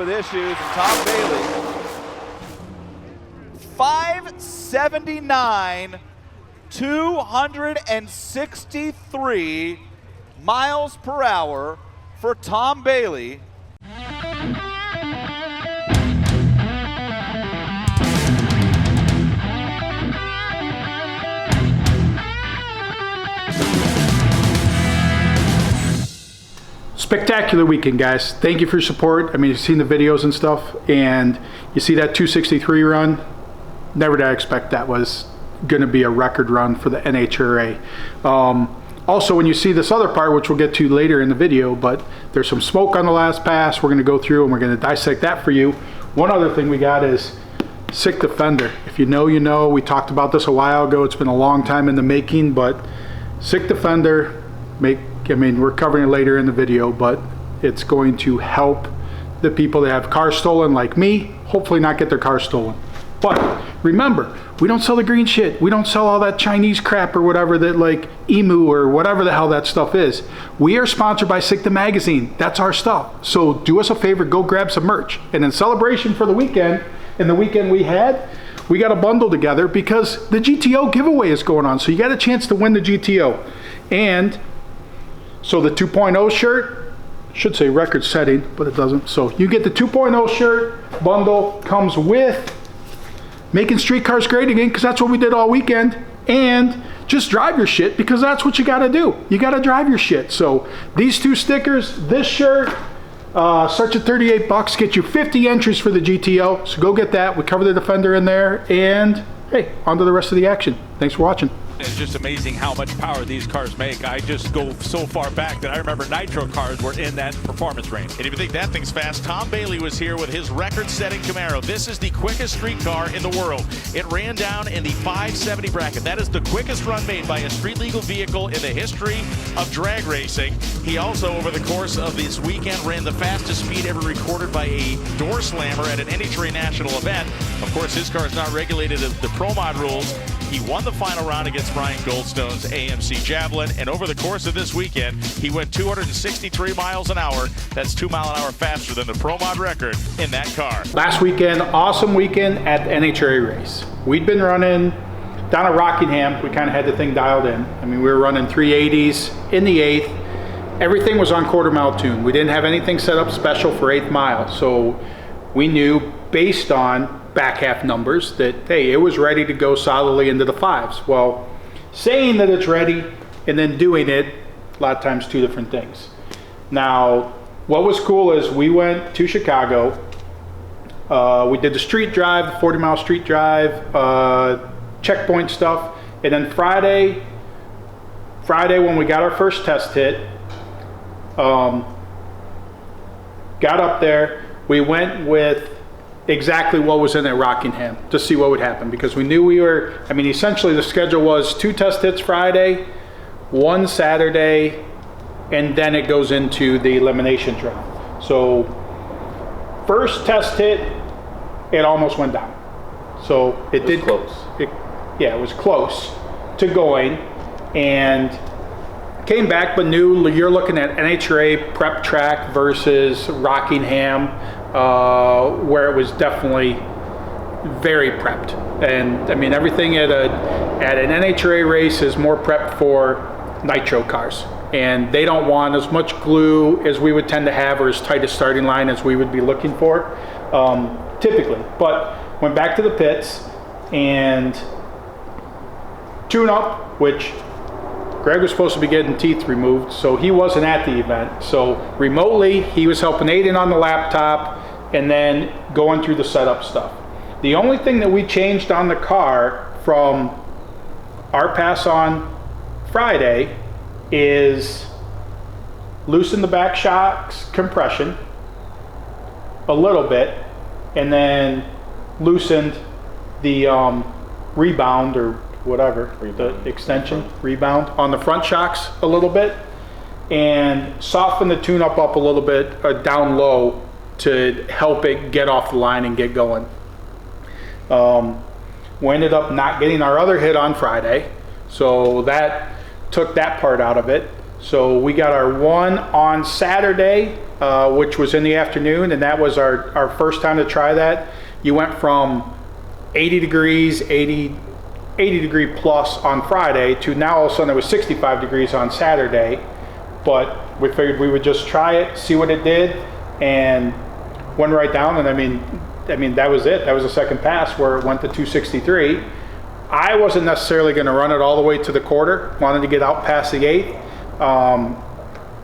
with issues, and Tom Bailey, 579, 263 miles per hour for Tom Bailey. Spectacular weekend, guys. Thank you for your support. I mean, you've seen the videos and stuff, and you see that 263 run. Never did I expect that was going to be a record run for the NHRA. Also, when you see this other part, which we'll get to later in the video, but there's some smoke on the last pass. We're going to go through and we're going to dissect that for you. One other thing we got is SICK Defender. If you know, you know. We talked about this a while ago. It's been a long time in the making, but SICK Defender, we're covering it later in the video, but it's going to help the people that have cars stolen like me, hopefully not get their cars stolen. But remember, we don't sell the green shit. We don't sell all that Chinese crap or whatever that, like Emu or whatever the hell that stuff is. We are sponsored by SICK the Magazine. That's our stuff. So do us a favor, go grab some merch. And in celebration for the weekend, and the weekend we had, we got a bundle together because the GTO giveaway is going on. So you got a chance to win the GTO. And so the 2.0 shirt, should say record setting, but it doesn't. So you get the 2.0 shirt bundle, comes with Making Street Cars Great Again, because that's what we did all weekend. And just drive your shit, because that's what you got to do. You got to drive your shit. So these two stickers, this shirt, starts at 38 bucks, get you 50 entries for the GTO. So go get that. We cover the Defender in there. And hey, on to the rest of the action. Thanks for watching. It's just amazing how much power these cars make. I just go so far back that I remember nitro cars were in that performance range. And if you think that thing's fast, Tom Bailey was here with his record-setting Camaro. This is the quickest street car in the world. It ran down in the 570 bracket. That is the quickest run made by a street-legal vehicle in the history of drag racing. He also, over the course of this weekend, ran the fastest speed ever recorded by a door slammer at an NHRA national event. Of course, his car is not regulated as the Pro Mod rules. He won the final round against Brian Goldstone's AMC Javelin, and over the course of this weekend, he went 263 miles an hour. That's 2 mile an hour faster than the Pro Mod record in that car. Last weekend, awesome weekend at the NHRA race. We'd been running down at Rockingham. We kind of had the thing dialed in. I mean, we were running 380s in the 8th. Everything was on quarter mile tune. We didn't have anything set up special for 8th mile. So we knew based on back half numbers that, hey, it was ready to go solidly into the 5s. Well, saying that it's ready and then doing it, a lot of times two different things. Now, what was cool is we went to Chicago. We did the street drive, the 40-mile street drive, checkpoint stuff. And then Friday when we got our first test hit, got up there, we went with exactly what was in at Rockingham to see what would happen, because we knew we were, I mean, essentially the schedule was 2 test hits Friday, 1 Saturday, and then it goes into the elimination draft. So first test hit, it almost went down. So it did close. Yeah, it was close to going, and came back, but knew you're looking at NHRA prep track versus Rockingham, where it was definitely very prepped. And I mean, everything at an NHRA race is more prepped for nitro cars, and they don't want as much glue as we would tend to have, or as tight a starting line as we would be looking for typically. But went back to the pits and tune up, which Greg was supposed to be getting teeth removed, so he wasn't at the event. So remotely, he was helping Aiden on the laptop and then going through the setup stuff. The only thing that we changed on the car from our pass on Friday is loosen the back shocks compression a little bit, and then loosened the rebound or whatever, the extension, rebound on the front shocks a little bit, and soften the tune-up up a little bit down low to help it get off the line and get going. We ended up not getting our other hit on Friday, so that took that part out of it. So we got our one on Saturday, which was in the afternoon, and that was our first time to try that. You went from 80 degrees, 80 degree plus on Friday to now all of a sudden it was 65 degrees on Saturday. But we figured we would just try it, see what it did, and went right down. And I mean that was it. That was the second pass where it went to 263. I wasn't necessarily going to run it all the way to the quarter. Wanted to get out past the eighth.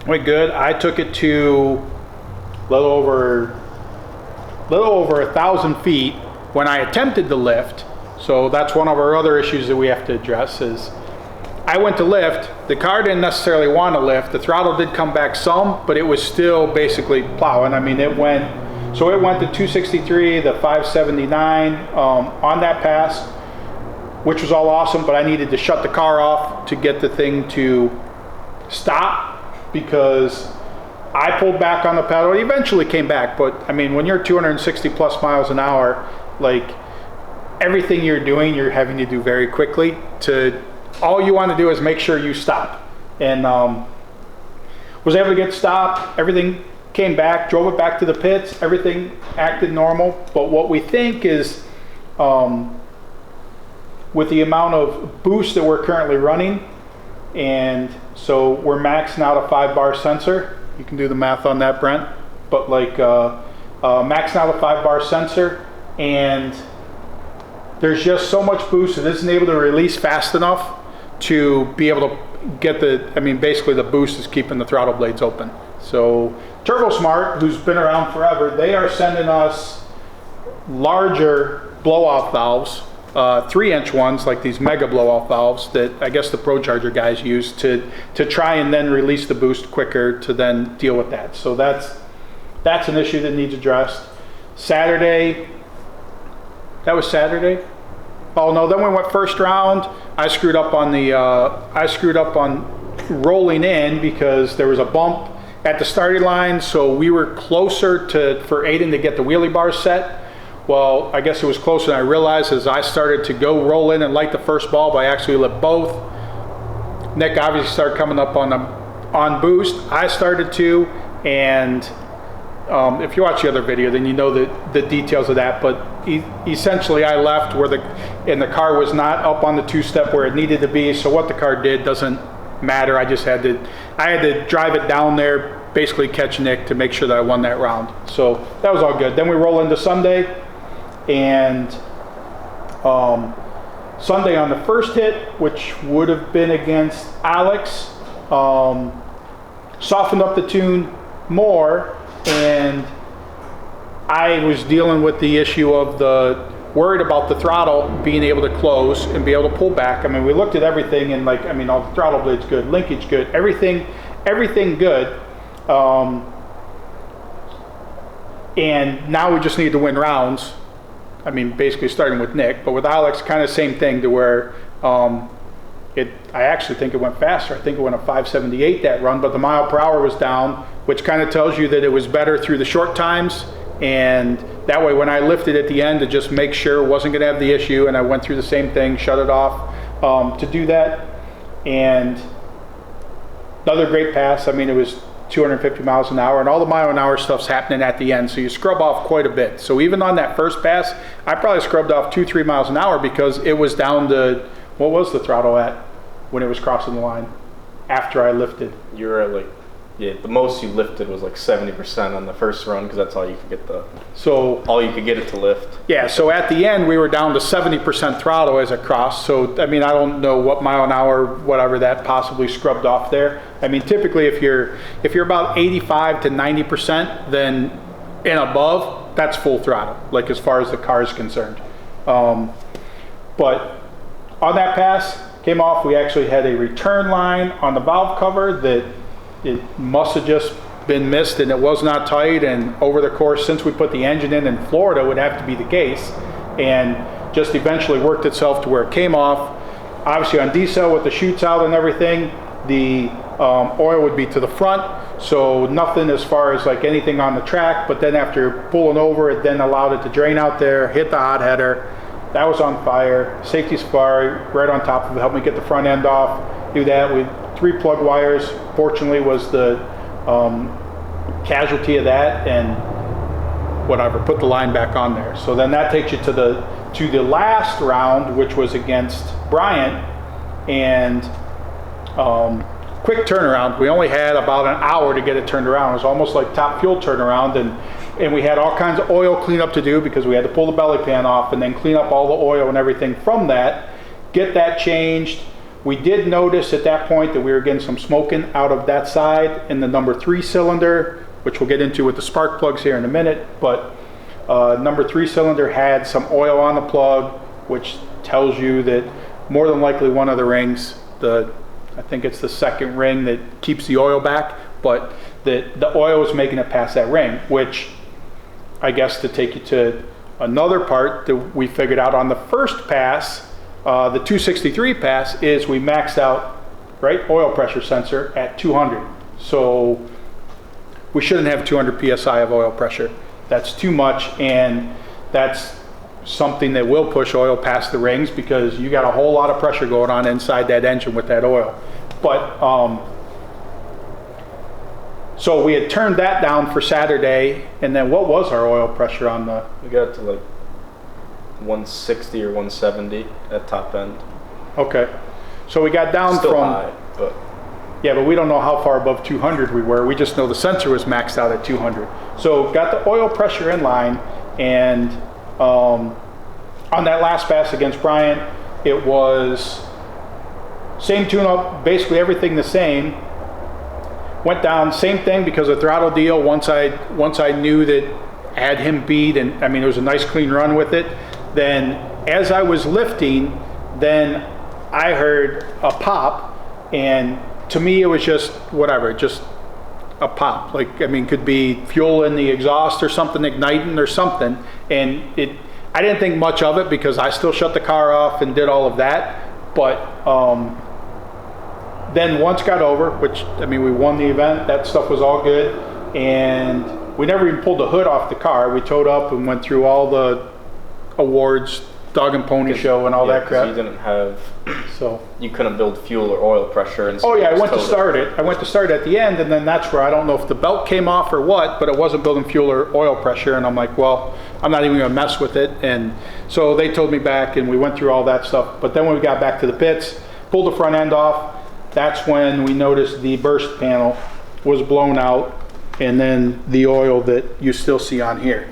Went good. I took it to a little over 1,000 feet when I attempted to lift. So that's one of our other issues that we have to address is I went to lift. The car didn't necessarily want to lift. The throttle did come back some, but it was still basically plowing. I mean, it went to 263, the 579 on that pass, which was all awesome, but I needed to shut the car off to get the thing to stop because I pulled back on the pedal. It eventually came back, but I mean, when you're 260 plus miles an hour, like everything you're doing, you're having to do very quickly. All you want to do is make sure you stop. And was able to get stopped. Everything came back, drove it back to the pits. Everything acted normal. But what we think is, with the amount of boost that we're currently running, and so we're maxing out a 5-bar sensor. You can do the math on that, Brent. But like maxing out a 5-bar sensor, and there's just so much boost it isn't able to release fast enough to be able to get basically the boost is keeping the throttle blades open. So TurboSmart, who's been around forever, they are sending us larger blow-off valves, 3-inch ones, like these mega blow-off valves that I guess the ProCharger guys use to try and then release the boost quicker to then deal with that. So that's an issue that needs addressed. Saturday, that was Saturday? Oh no, then we went first round. I screwed up on rolling in because there was a bump at the starting line, so we were closer for Aiden to get the wheelie bars set. Well, I guess it was closer than I realized as I started to go roll in and light the first ball, but I actually lit both. Nick obviously started coming up on boost. I started to, and if you watch the other video, then you know the details of that. But essentially, I left and the car was not up on the 2-step where it needed to be. So what the car did doesn't matter. I had to drive it down there, basically catch Nick to make sure that I won that round. So that was all good. Then we roll into Sunday, and Sunday on the first hit, which would have been against Alex, softened up the tune more. And I was dealing with the issue of worried about the throttle being able to close and be able to pull back. I mean, we looked at everything and all the throttle blades good, linkage good, everything good. And now we just need to win rounds. I mean, basically starting with Nick, but with Alex, kind of same thing to where I actually think it went faster. I think it went a 578 that run, but the mile per hour was down, which kind of tells you that it was better through the short times. And that way, when I lifted at the end to just make sure it wasn't going to have the issue, and I went through the same thing, shut it off to do that. And another great pass. I mean, it was 250 miles an hour, and all the mile an hour stuff's happening at the end, so you scrub off quite a bit. So even on that first pass, I probably scrubbed off 2-3 miles an hour because it was down to, what was the throttle at when it was crossing the line after I lifted? You were at the most you lifted was like 70% on the first run because that's all you could get all you could get it to lift. Yeah, so at the end we were down to 70% throttle as it crossed. So I mean, I don't know what mile an hour, whatever that possibly scrubbed off there. I mean, typically if you're about 85 to 90% then and above, that's full throttle, like as far as the car is concerned. But on that pass, came off, we actually had a return line on the valve cover that it must have just been missed and it was not tight, and over the course since we put the engine in Florida it would have to be the case, and just eventually worked itself to where it came off. Obviously on diesel with the chutes out and everything, the oil would be to the front, so nothing as far as like anything on the track, but then after pulling over it then allowed it to drain out there, hit the hot header. That was on fire. Safety safari right on top of it, helped me get the front end off, do that. We 3 plug wires, fortunately, was the casualty of that, and whatever, put the line back on there. So then that takes you to the last round, which was against Bryant, and quick turnaround. We only had about an hour to get it turned around. It was almost like Top Fuel turnaround, and we had all kinds of oil cleanup to do because we had to pull the belly pan off and then clean up all the oil and everything from that, get that changed. We did notice at that point that we were getting some smoking out of that side in the number 3 cylinder, which we'll get into with the spark plugs here in a minute, but number 3 cylinder had some oil on the plug, which tells you that more than likely one of the rings, I think it's the second ring that keeps the oil back, but the oil was making it past that ring, which I guess to take you to another part that we figured out on the first pass, the 263 pass, is we maxed out, right, oil pressure sensor at 200. So we shouldn't have 200 PSI of oil pressure. That's too much, and that's something that will push oil past the rings because you got a whole lot of pressure going on inside that engine with that oil. But so we had turned that down for Saturday, and then what was our oil pressure on the? We got to like 160 or 170 at top end. Okay, so we got down Still from high, but yeah, but we don't know how far above 200 we were. We just know the sensor was maxed out at 200. So got the oil pressure in line, and on that last pass against Bryant, it was same tune-up, basically everything the same. Went down, same thing because of throttle deal. Once I knew that I had him beat, and I mean it was a nice clean run with it. Then as I was lifting, then I heard a pop, and to me it was just whatever, just a pop. Like, I mean, could be fuel in the exhaust or something igniting or something, and I didn't think much of it because I still shut the car off and did all of that. But then once got over, which, I mean, we won the event, that stuff was all good, and we never even pulled the hood off the car. We towed up and went through all the awards, dog and pony show and all that crap. You didn't have, so you couldn't build fuel or oil pressure. And oh yeah, I went to towed start it. I went to start at the end, and then that's where I don't know if the belt came off or what, but it wasn't building fuel or oil pressure, and I'm like, well, I'm not even gonna mess with it. And so they told me back, and we went through all that stuff. But then when we got back to the pits, pulled the front end off, that's when we noticed the burst panel was blown out, and then the oil that you still see on here.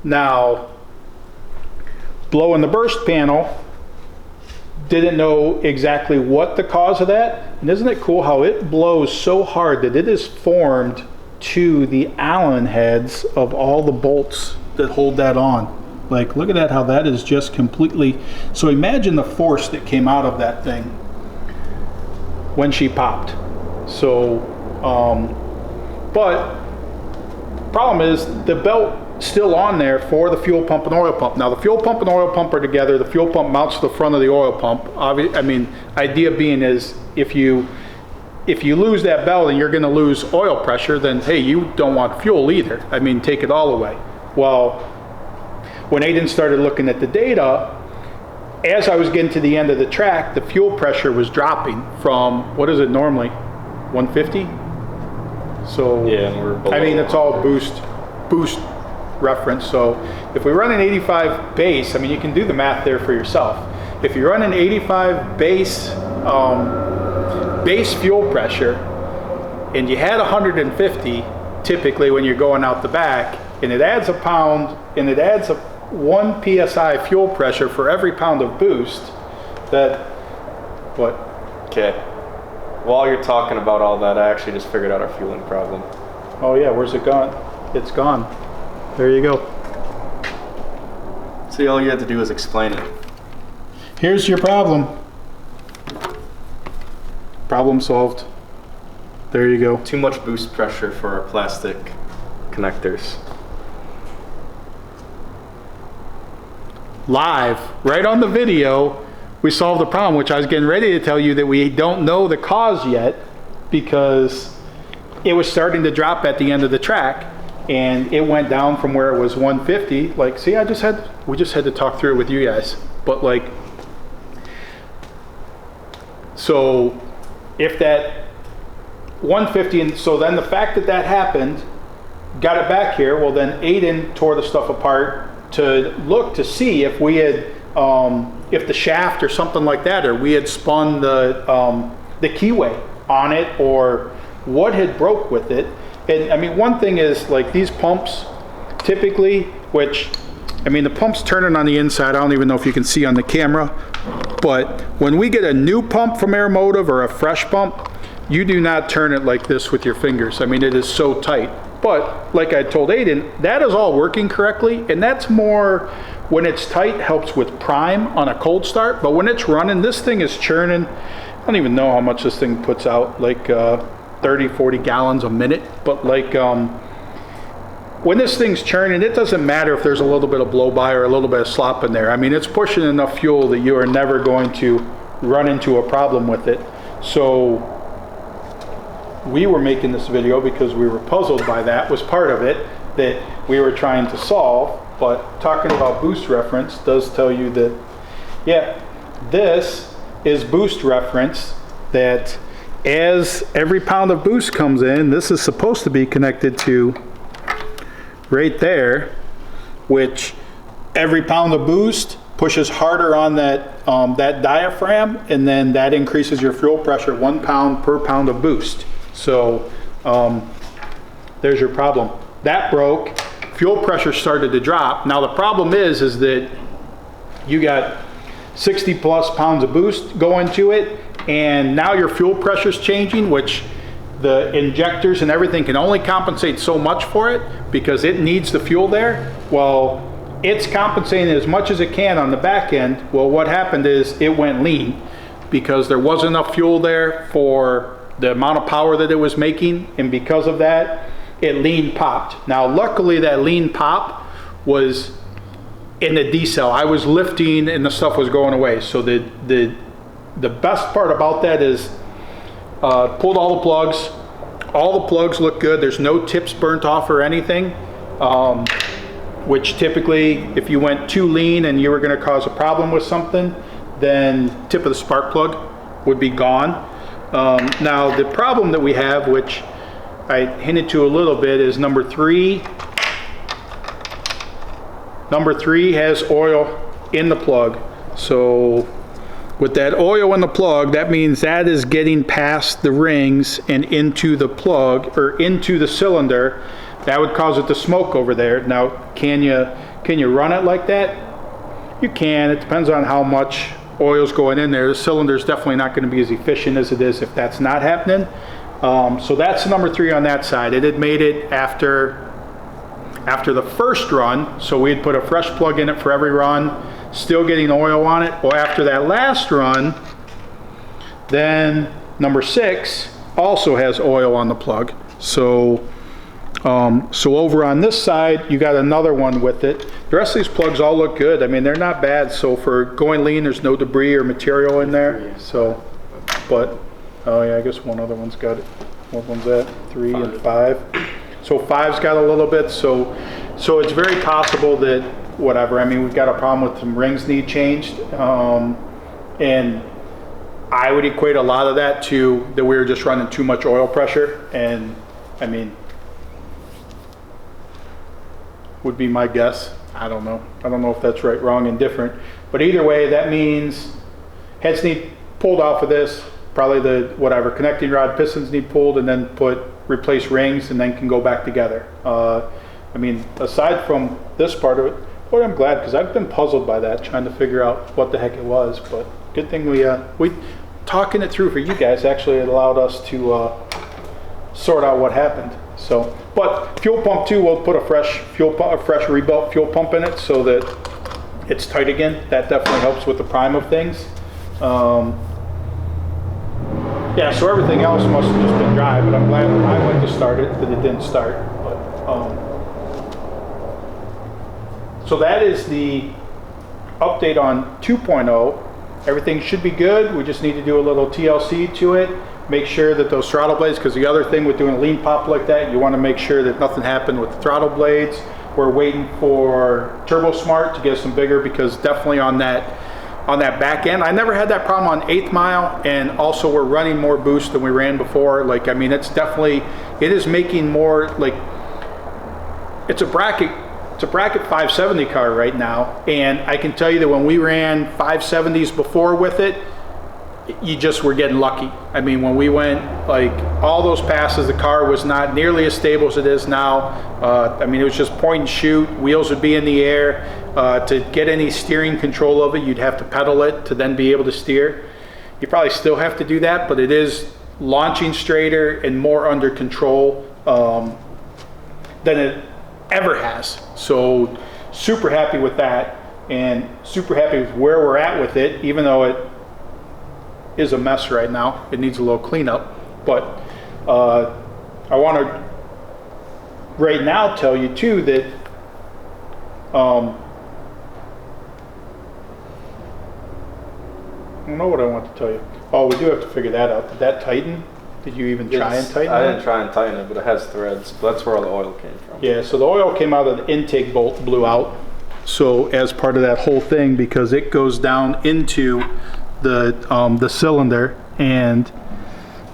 Now, blowing the burst panel, didn't know exactly what the cause of that. And isn't it cool how it blows so hard that it is formed to the Allen heads of all the bolts that hold that on. Like, look at that, how that is just completely, so imagine the force that came out of that thing when she popped. So, but problem is the belt still on there for the fuel pump and oil pump. Now the fuel pump and oil pump are together. The fuel pump mounts to the front of the oil pump. I mean, idea being is if you lose that belt and you're going to lose oil pressure, then hey, you don't want fuel either. I mean, take it all away. Well, when Aiden started looking at the data, as I was getting to the end of the track, the fuel pressure was dropping from, what is it normally, 150? So yeah, and we're below. I mean, it's all boost reference. So if we run an 85 base, I mean, you can do the math there for yourself. If you run an 85 base fuel pressure, and you had 150 typically when you're going out the back, and it adds a pound, and it adds a 1 psi fuel pressure for every pound of boost, that what? Okay. While you're talking about all that, I actually just figured out our fueling problem. Oh yeah, where's it gone? It's gone. There you go. See, all you had to do was explain it. Here's your problem. Problem solved. There you go. Too much boost pressure for our plastic connectors. Live, right on the video, we solved the problem, which I was getting ready to tell you that we don't know the cause yet because it was starting to drop at the end of the track, and it went down from where it was 150. Like, see, we just had to talk through it with you guys, but like, So if that 150, and so then the fact that that happened, got it back here, well then Aiden tore the stuff apart to look to see if we had, if the shaft or something like that, or we had spun the keyway on it, or what had broke with it. And I mean, one thing is like these pumps typically, which, I mean, the pump's turning on the inside. I don't even know if you can see on the camera, but when we get a new pump from Aeromotive or a fresh pump, you do not turn it like this with your fingers. I mean, it is so tight. But like I told Aiden, that is all working correctly, and that's more, when it's tight, helps with prime on a cold start, but when it's running, this thing is churning. I don't even know how much this thing puts out, like 30, 40 gallons a minute, but like when this thing's churning, it doesn't matter if there's a little bit of blow by or a little bit of slop in there. I mean, it's pushing enough fuel that you are never going to run into a problem with it. So we were making this video because we were puzzled by that, was part of it that we were trying to solve. But talking about boost reference does tell you that, yeah, this is boost reference, that as every pound of boost comes in, this is supposed to be connected to right there, which every pound of boost pushes harder on that, that diaphragm, and then that increases your fuel pressure 1 pound per pound of boost. So there's your problem. That broke, fuel pressure started to drop. Now the problem is that you got 60 plus pounds of boost going to it, and now your fuel pressure's changing, which the injectors and everything can only compensate so much for it because it needs the fuel there. Well, it's compensating as much as it can on the back end. Well, what happened is it went lean because there wasn't enough fuel there for the amount of power that it was making, and because of that, it lean popped. Now, luckily that lean pop was in the decel. I was lifting and the stuff was going away. So the best part about that is pulled all the plugs. All the plugs look good. There's no tips burnt off or anything, which typically if you went too lean and you were going to cause a problem with something, then tip of the spark plug would be gone. Now the problem that we have, which I hinted to a little bit, is number 3. Number 3 has oil in the plug. So with that oil in the plug, that means that is getting past the rings and into the plug, or into the cylinder. That would cause it to smoke over there. Now, can you run it like that? You can. It depends on how much oil's going in there. The cylinder's definitely not going to be as efficient as it is if that's not happening. So that's number 3 on that side. It had made it after the first run, so we had put a fresh plug in it for every run, still getting oil on it. Well, after that last run, then number 6 also has oil on the plug. So so over on this side, you got another one with it. The rest of these plugs all look good. I mean, they're not bad. So for going lean, there's no debris or material in there. So, but, oh yeah, I guess one other one's got it. What one's that? 3 and 5. So 5's got a little bit. So it's very possible that whatever. I mean, we've got a problem with some rings need changed. And I would equate a lot of that to that we were just running too much oil pressure. And I mean, would be my guess. I don't know. I don't know if that's right, wrong, and different. But either way, that means heads need pulled off of this. Probably the whatever connecting rod pistons need pulled, and then replace rings, and then can go back together. I mean, aside from this part of it, boy, I'm glad, because I've been puzzled by that, trying to figure out what the heck it was. But good thing we talking it through for you guys actually allowed us to sort out what happened. So, but fuel pump 2, we'll put a fresh rebuilt fuel pump in it so that it's tight again. That definitely helps with the prime of things. Yeah, so everything else must have just been dry, but I'm glad when I went to start it that it didn't start. But, so that is the update on 2.0. Everything should be good. We just need to do a little TLC to it. Make sure that those throttle blades, because the other thing with doing a lean pop like that, you want to make sure that nothing happened with the throttle blades. We're waiting for Turbo Smart to get some bigger, because definitely on that on that back end. I never had that problem on 8th mile, and also we're running more boost than we ran before. Like, I mean, it's definitely, it is making more, like, it's a bracket 570 car right now, and I can tell you that when we ran 570s before with it, you just were getting lucky. I mean, when we went like all those passes, the car was not nearly as stable as it is now. I mean, it was just point and shoot. Wheels would be in the air. To get any steering control of it, you'd have to pedal it to then be able to steer. You probably still have to do that, but it is launching straighter and more under control than it ever has. So super happy with that, and super happy with where we're at with it, even though it is a mess right now. It needs a little cleanup, but I want to right now tell you too that I don't know what I want to tell you. Oh, we do have to figure that out. Did that tighten? Did you even try and tighten it? I didn't try and tighten it, but it has threads. That's where all the oil came from. Yeah, so the oil came out of the intake bolt, blew out. So as part of that whole thing, because it goes down into the cylinder, and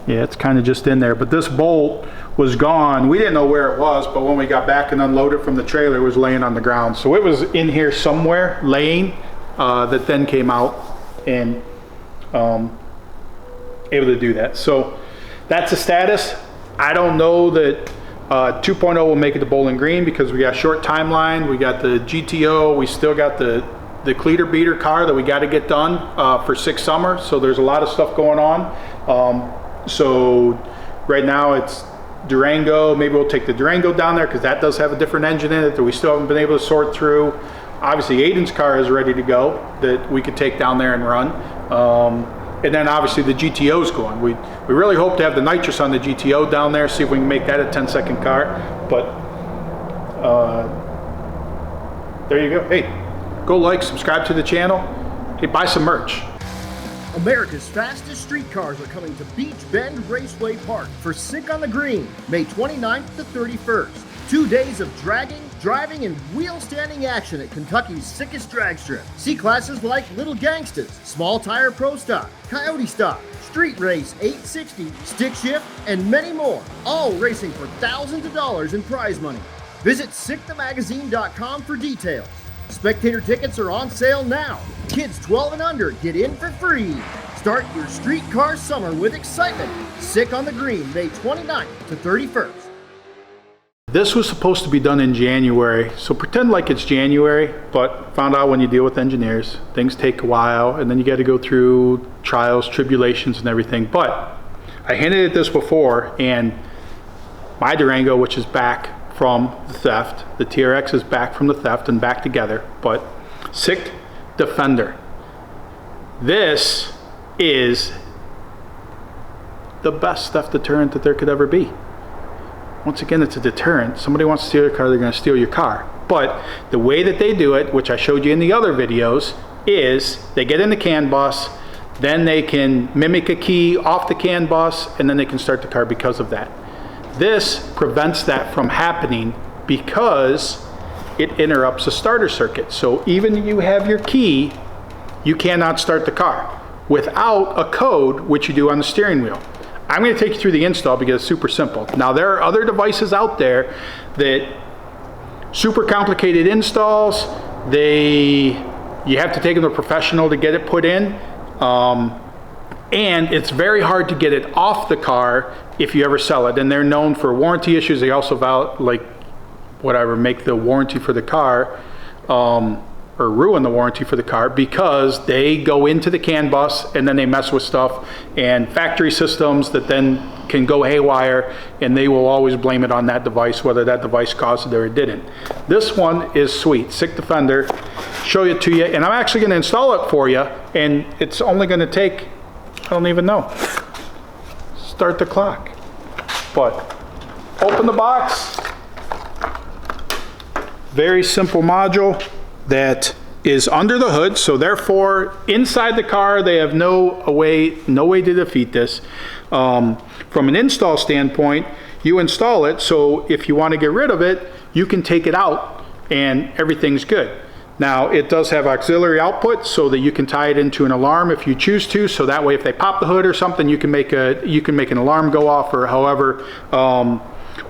yeah, it's kind of just in there. But this bolt was gone. We didn't know where it was, but when we got back and unloaded from the trailer, it was laying on the ground. So it was in here somewhere, laying, that then came out and able to do that. So that's the status. I don't know that 2.0 will make it to Bowling Green because we got a short timeline. We got the GTO. We still got the cleater beater car that we got to get done for 6 summer. So there's a lot of stuff going on. So right now it's Durango. Maybe we'll take the Durango down there because that does have a different engine in it that we still haven't been able to sort through. Obviously Aiden's car is ready to go that we could take down there and run. And then obviously the GTO's going. We really hope to have the nitrous on the GTO down there, see if we can make that a 10-second car. But there you go. Hey, go like, subscribe to the channel. Hey, buy some merch. America's fastest street cars are coming to Beach Bend Raceway Park for Sick on the Green, May 29th to 31st. 2 days of dragging, driving, and wheel-standing action at Kentucky's sickest drag strip. See classes like Little Gangstas, Small Tire Pro Stock, Coyote Stock, Street Race 860, Stick Shift, and many more, all racing for thousands of dollars in prize money. Visit sickthemagazine.com for details. Spectator tickets are on sale now. Kids 12 and under get in for free. Start your street car summer with excitement. Sick on the Green, May 29th to 31st. This was supposed to be done in January, so pretend like it's January, but found out when you deal with engineers, things take a while, and then you got to go through trials, tribulations, and everything. But I hinted at this before, and my Durango, which is back from the theft, the TRX is back from the theft and back together, but Sick Defender. This is the best theft deterrent that there could ever be. Once again, it's a deterrent. Somebody wants to steal your car, they're going to steal your car. But the way that they do it, which I showed you in the other videos, is they get in the CAN bus, then they can mimic a key off the CAN bus, and then they can start the car because of that. This prevents that from happening because it interrupts the starter circuit. So even if you have your key, you cannot start the car without a code, which you do on the steering wheel. I'm going to take you through the install because it's super simple. Now there are other devices out there that super complicated installs. You have to take them to a professional to get it put in. And it's very hard to get it off the car if you ever sell it. And they're known for warranty issues. They also make the warranty for the car or ruin the warranty for the car because they go into the CAN bus and then they mess with stuff and factory systems that then can go haywire, and they will always blame it on that device, whether that device caused it or it didn't. This one is sweet. Sick Defender. Show it to you, and I'm actually going to install it for you, and it's only going to take, I don't even know, start the clock. But open the box. Very simple module that is under the hood, so therefore inside the car they have no way to defeat this. From an install standpoint, you install it, so if you want to get rid of it, you can take it out and everything's good. Now, it does have auxiliary output so that you can tie it into an alarm if you choose to, so that way if they pop the hood or something, you can make an alarm go off, or however,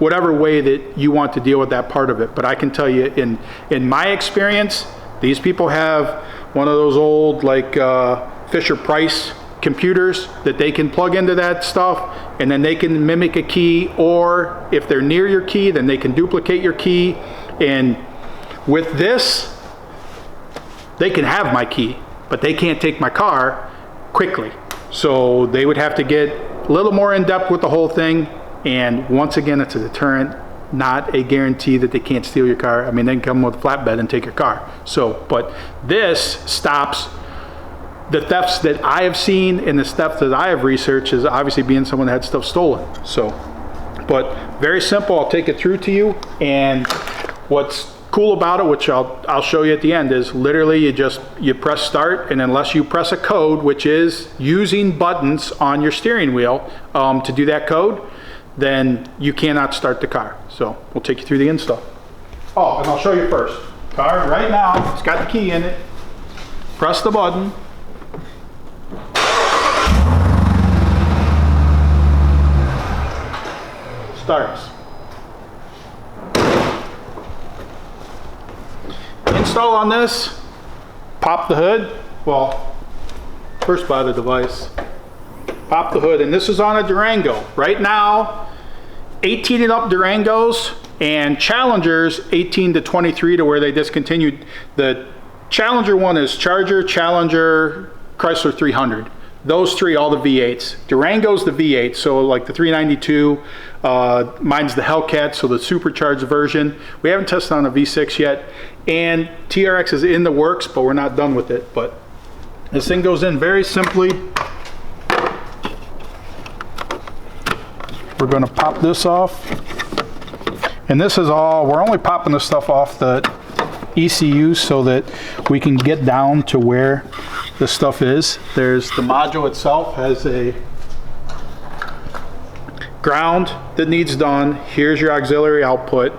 whatever way that you want to deal with that part of it. But I can tell you, in my experience, these people have one of those old like Fisher-Price computers that they can plug into that stuff, and then they can mimic a key, or if they're near your key, then they can duplicate your key. And with this, they can have my key, but they can't take my car quickly. So they would have to get a little more in depth with the whole thing. And once again, it's a deterrent, not a guarantee that they can't steal your car. I mean, they can come with a flatbed and take your car. So, but this stops the thefts that I have seen, and the theft that I have researched is obviously being someone that had stuff stolen. So, but very simple. I'll take it through to you. And what's cool about it, which I'll show you at the end, is literally you press start, and unless you press a code, which is using buttons on your steering wheel to do that code, then you cannot start the car. So we'll take you through the install. Oh, and I'll show you first. Car right now, it's got the key in it. Press the button. Starts. Install on this, pop the hood. Well, first buy the device. Pop the hood, and this is on a Durango. Right now, 18 and up Durangos and Challengers 18 to 23 to where they discontinued. The Challenger one is Charger, Challenger, Chrysler 300. Those three, all the V8s. Durango's the V8, so like the 392, mine's the Hellcat, so the supercharged version. We haven't tested on a V6 yet, and TRX is in the works, but we're not done with it. But this thing goes in very simply. We're going to pop this off, and this is all, we're only popping the stuff off the ECU so that we can get down to where the stuff is. There's the module itself has a ground that needs done. Here's your auxiliary output,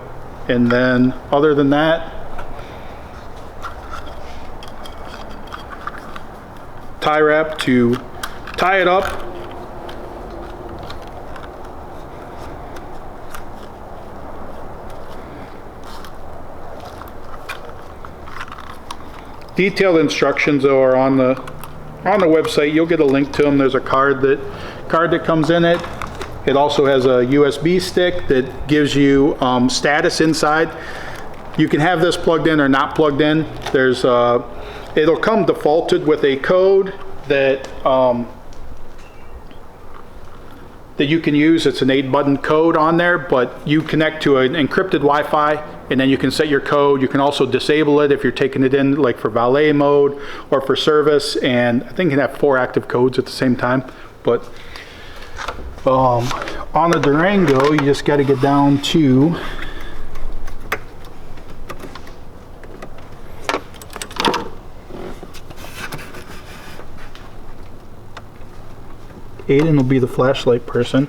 and then other than that, tie wrap to tie it up. Detailed instructions though are on the website. You'll get a link to them. There's a card that comes in it. It also has a USB stick that gives you status inside. You can have this plugged in or not plugged in. There's it'll come defaulted with a code that that you can use. It's an 8-button code on there, but you connect to an encrypted Wi-Fi, and then you can set your code. You can also disable it if you're taking it in like for valet mode or for service, and I think you can have 4 active codes at the same time. But on the Durango, you just got to get down to Aiden will be the flashlight person.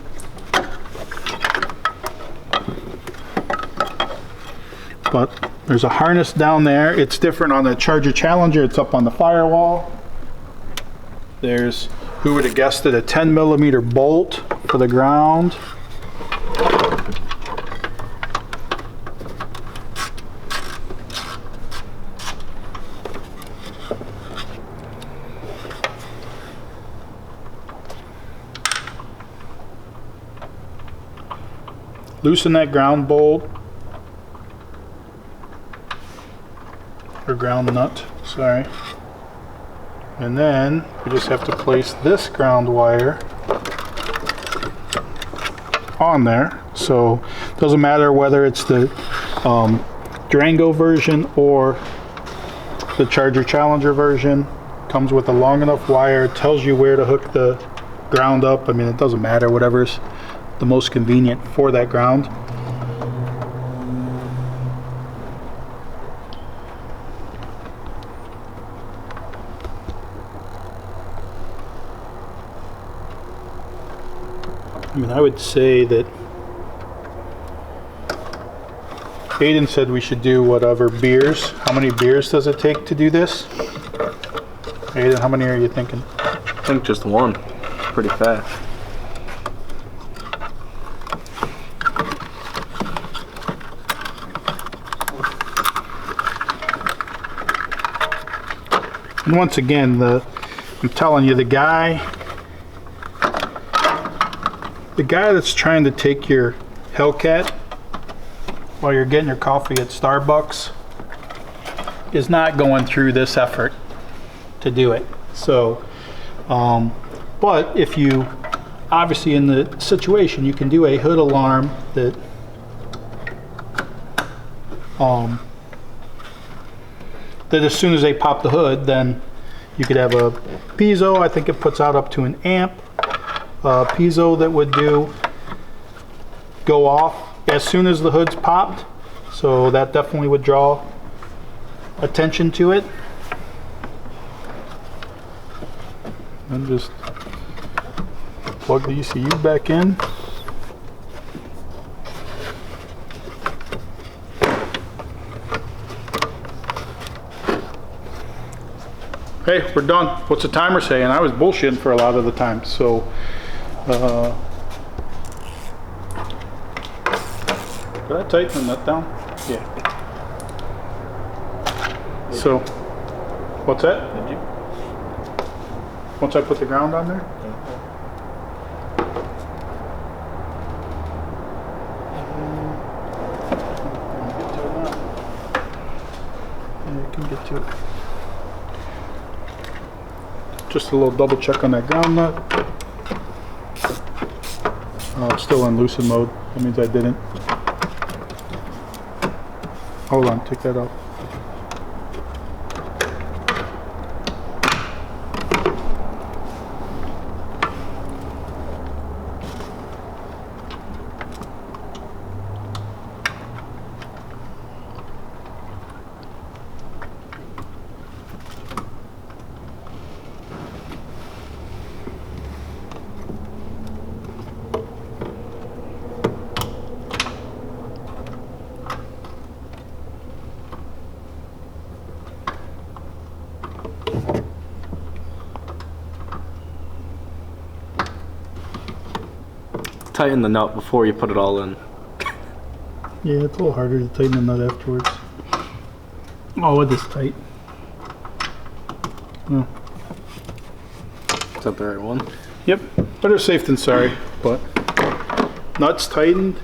But there's a harness down there. It's different on the Charger Challenger. It's up on the firewall. There's, who would have guessed it, a 10mm bolt for the ground. Loosen that ground bolt, or ground nut, sorry. And then we just have to place this ground wire on there. So it doesn't matter whether it's the Durango version or the Charger Challenger version. Comes with a long enough wire, tells you where to hook the ground up. I mean, it doesn't matter, whatever's the most convenient for that ground. I mean, I would say that Aiden said we should do whatever beers. How many beers does it take to do this? Aiden, how many are you thinking? I think just one. Pretty fast. And once again, I'm telling you, the guy that's trying to take your Hellcat while you're getting your coffee at Starbucks is not going through this effort to do it. So, but if you, obviously in the situation, you can do a hood alarm that that as soon as they pop the hood, then you could have a piezo. I think it puts out up to an amp. Piezo that would go off as soon as the hood's popped. So that definitely would draw attention to it. And just plug the ECU back in. Hey, we're done. What's the timer saying? I was bullshitting for a lot of the time, so did I tighten that down? Yeah. So, what's that? Did you? Once I put the ground on there? Yeah, you can get to it. Just a little double check on that ground nut. Oh, it's still in loosen mode. That means I didn't. Hold on, take that off. Tighten the nut before you put it all in. Yeah, it's a little harder to tighten the nut afterwards. Oh, it is tight. Oh. Is that the right one? Yep, better safe than sorry, but nuts tightened.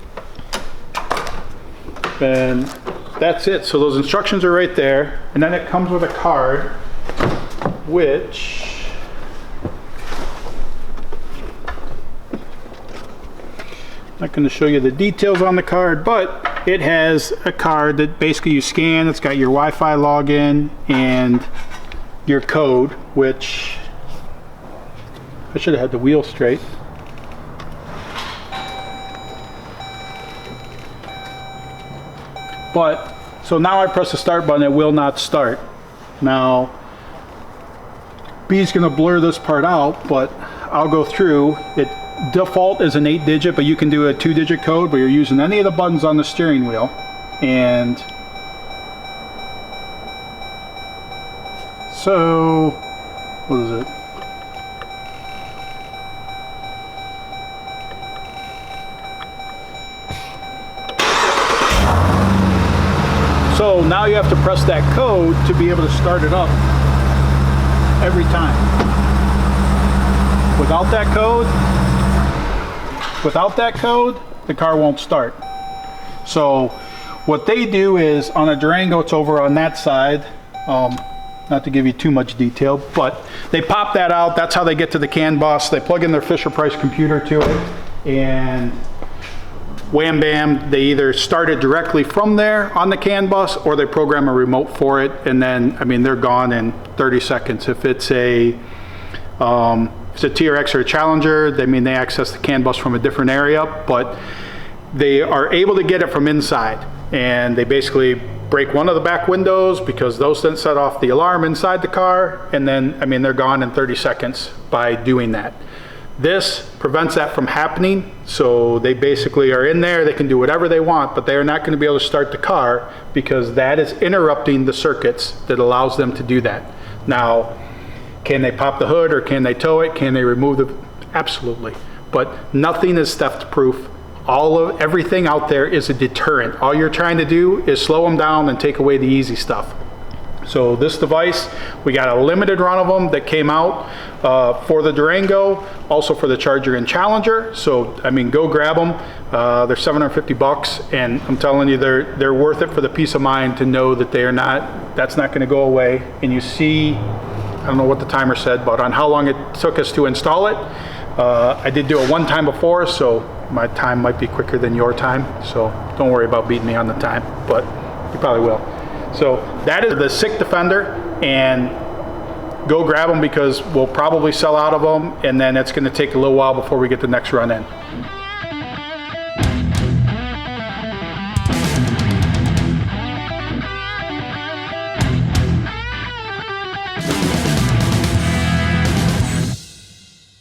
And that's it. So those instructions are right there. And then it comes with a card, which I'm not going to show you the details on the card, but it has a card that basically you scan. It's got your Wi-Fi login and your code, which I should have had the wheel straight. But so now I press the start button, it will not start. Now B's going to blur this part out, but I'll go through it. Default is an 8-digit, but you can do a 2-digit code, but you're using any of the buttons on the steering wheel. And so, what is it? So now you have to press that code to be able to start it up every time. Without that code, the car won't start. So what they do is on a Durango, it's over on that side. Not to give you too much detail, but they pop that out. That's how they get to the CAN bus. They plug in their Fisher-Price computer to it, and wham bam, they either start it directly from there on the CAN bus, or they program a remote for it, and then, I mean, they're gone in 30 seconds. If it's a TRX or a Challenger, they access the CAN bus from a different area, but they are able to get it from inside. And they basically break one of the back windows because those then set off the alarm inside the car, and then, they're gone in 30 seconds by doing that. This prevents that from happening, so they basically are in there, they can do whatever they want, but they are not going to be able to start the car because that is interrupting the circuits that allows them to do that. Now, can they pop the hood or can they tow it? Can they remove the, absolutely. But nothing is theft proof. Everything out there is a deterrent. All you're trying to do is slow them down and take away the easy stuff. So this device, we got a limited run of them that came out for the Durango, also for the Charger and Challenger. So, I mean, go grab them. They're $750, and I'm telling you, they're worth it for the peace of mind to know that they are not, that's not going to go away. And you see, I don't know what the timer said, but on how long it took us to install it. I did do it one time before, so my time might be quicker than your time. So don't worry about beating me on the time, but you probably will. So that is the SICK Defender, and go grab them because we'll probably sell out of them, and then it's going to take a little while before we get the next run in.